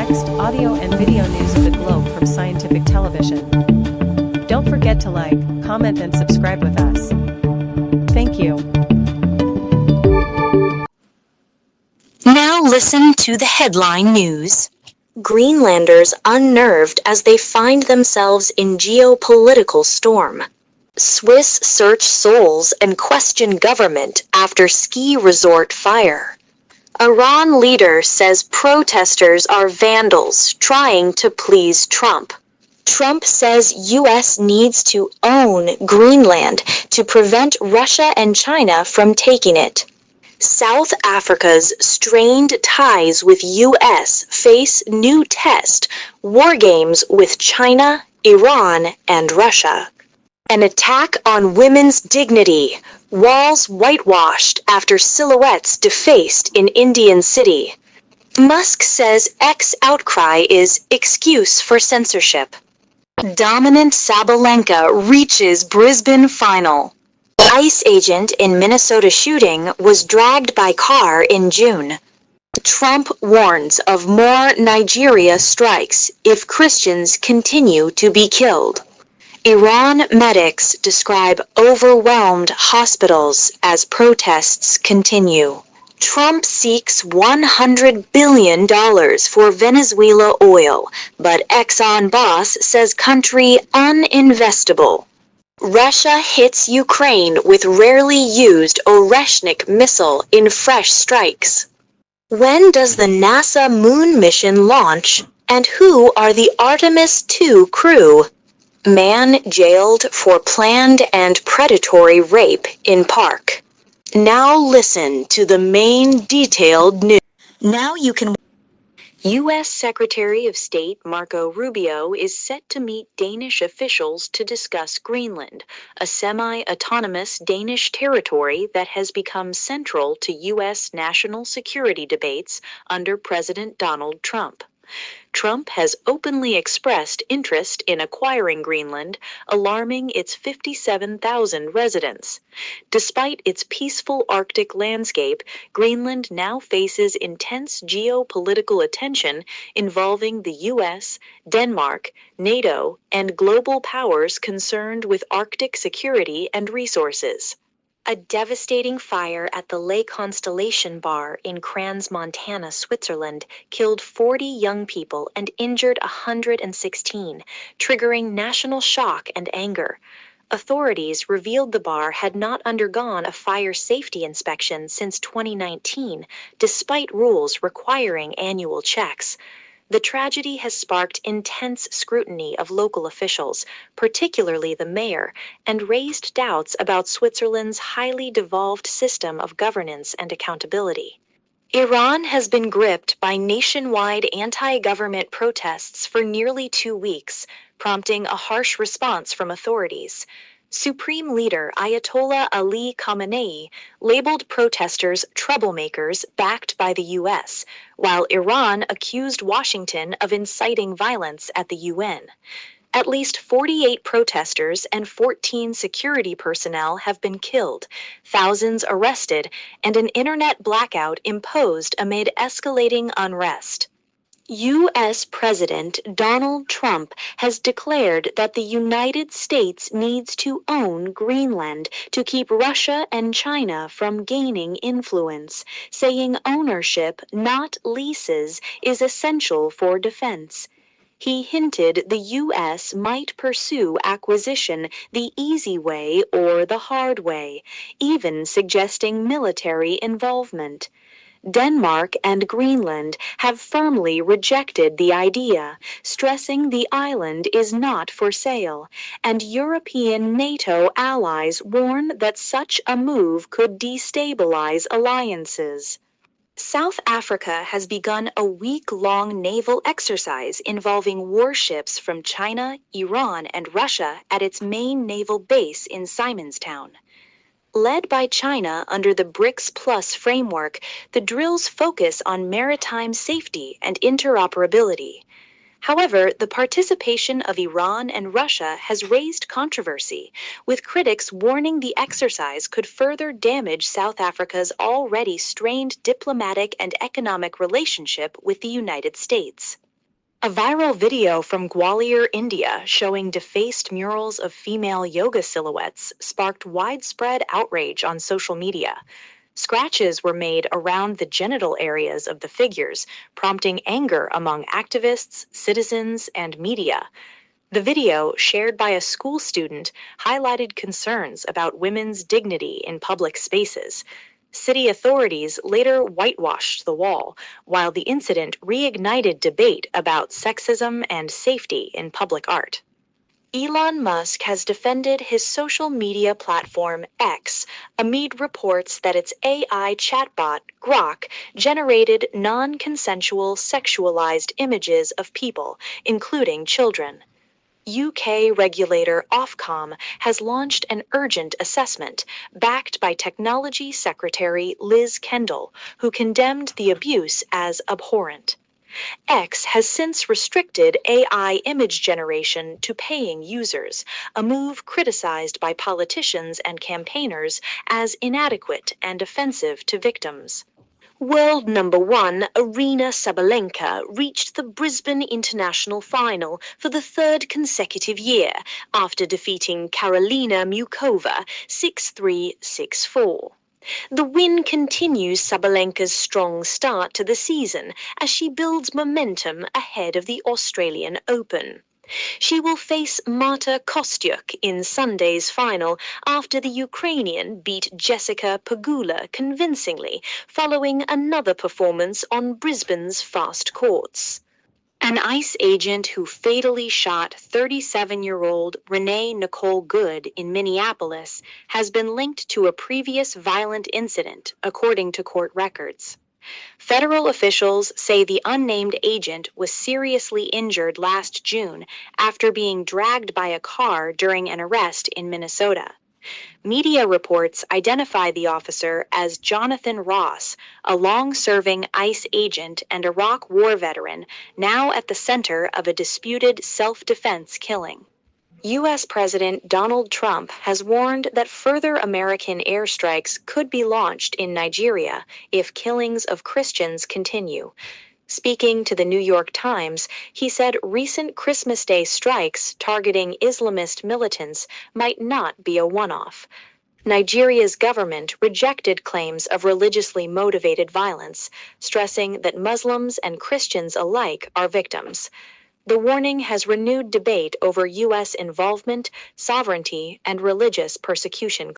text, audio, and video news of the globe from Scientific Television. Don't forget to like, comment, and subscribe with us. Thank you. Now listen to the headline news. Greenlanders unnerved as they find themselves in geopolitical storm. Swiss search souls and question government after ski resort fire. Iran leader says protesters are vandals trying to please Trump. Trump says U.S. needs to own Greenland to prevent Russia and China from taking it. South Africa's strained ties with U.S. face new test, war games with China, Iran, and Russia. An attack on women's dignity, walls whitewashed after silhouettes defaced in Indian city. Musk says X outcry is excuse for censorship. Dominant Sabalenka reaches Brisbane final. ICE agent in Minnesota shooting was dragged by car in June. Trump warns of more Nigeria strikes if Christians continue to be killed. Iran medics describe overwhelmed hospitals as protests continue. Trump seeks $100 billion for Venezuela oil, but Exxon boss says country uninvestable. Russia hits Ukraine with rarely used Oreshnik missile in fresh strikes. When does the NASA moon mission launch, and who are the Artemis II crew? Man jailed for planned and predatory rape in park. Now listen to the main detailed news. Now you can. U.S. Secretary of State Marco Rubio is set to meet Danish officials to discuss Greenland, a semi-autonomous Danish territory that has become central to U.S. national security debates under President Donald Trump. Trump has openly expressed interest in acquiring Greenland, alarming its 57,000 residents. Despite its peaceful Arctic landscape, Greenland now faces intense geopolitical attention involving the U.S., Denmark, NATO, and global powers concerned with Arctic security and resources. A devastating fire at the Lake Constellation Bar in Crans, Montana, Switzerland, killed 40 young people and injured 116, triggering national shock and anger. Authorities revealed the bar had not undergone a fire safety inspection since 2019, despite rules requiring annual checks. The tragedy has sparked intense scrutiny of local officials, particularly the mayor, and raised doubts about Switzerland's highly devolved system of governance and accountability. Iran has been gripped by nationwide anti-government protests for nearly 2 weeks, prompting a harsh response from authorities. Supreme Leader Ayatollah Ali Khamenei labeled protesters troublemakers backed by the U.S., while Iran accused Washington of inciting violence at the UN. At least 48 protesters and 14 security personnel have been killed, thousands arrested, and an internet blackout imposed amid escalating unrest. U.S. President Donald Trump has declared that the United States needs to own Greenland to keep Russia and China from gaining influence, saying ownership, not leases, is essential for defense. He hinted the U.S. might pursue acquisition the easy way or the hard way, even suggesting military involvement. Denmark and Greenland have firmly rejected the idea, stressing the island is not for sale, and European NATO allies warn that such a move could destabilize alliances. South Africa has begun a week-long naval exercise involving warships from China, Iran, and Russia at its main naval base in Simonstown. Led by China under the BRICS Plus framework, the drills focus on maritime safety and interoperability. However, the participation of Iran and Russia has raised controversy, with critics warning the exercise could further damage South Africa's already strained diplomatic and economic relationship with the United States. A viral video from Gwalior, India, showing defaced murals of female yoga silhouettes sparked widespread outrage on social media. Scratches were made around the genital areas of the figures, prompting anger among activists, citizens, and media. The video, shared by a school student, highlighted concerns about women's dignity in public spaces. City authorities later whitewashed the wall, while the incident reignited debate about sexism and safety in public art. Elon Musk has defended his social media platform X amid reports that its AI chatbot, Grok, generated non-consensual sexualized images of people, including children. UK regulator Ofcom has launched an urgent assessment, backed by Technology Secretary Liz Kendall, who condemned the abuse as abhorrent. X has since restricted AI image generation to paying users, a move criticized by politicians and campaigners as inadequate and offensive to victims. World number one Aryna Sabalenka reached the Brisbane International Final for the third consecutive year after defeating Karolina Mukova 6-3, 6-4. The win continues Sabalenka's strong start to the season as she builds momentum ahead of the Australian Open. She will face Marta Kostyuk in Sunday's final after the Ukrainian beat Jessica Pegula convincingly following another performance on Brisbane's fast courts. An ICE agent who fatally shot 37-year-old Renee Nicole Good in Minneapolis has been linked to a previous violent incident, according to court records. Federal officials say the unnamed agent was seriously injured last June after being dragged by a car during an arrest in Minnesota. Media reports identify the officer as Jonathan Ross, a long-serving ICE agent and Iraq War veteran, now at the center of a disputed self-defense killing. U.S. President Donald Trump has warned that further American airstrikes could be launched in Nigeria if killings of Christians continue. Speaking to the New York Times, he said recent Christmas Day strikes targeting Islamist militants might not be a one-off. Nigeria's government rejected claims of religiously motivated violence, stressing that Muslims and Christians alike are victims. The warning has renewed debate over U.S. involvement, sovereignty, and religious persecution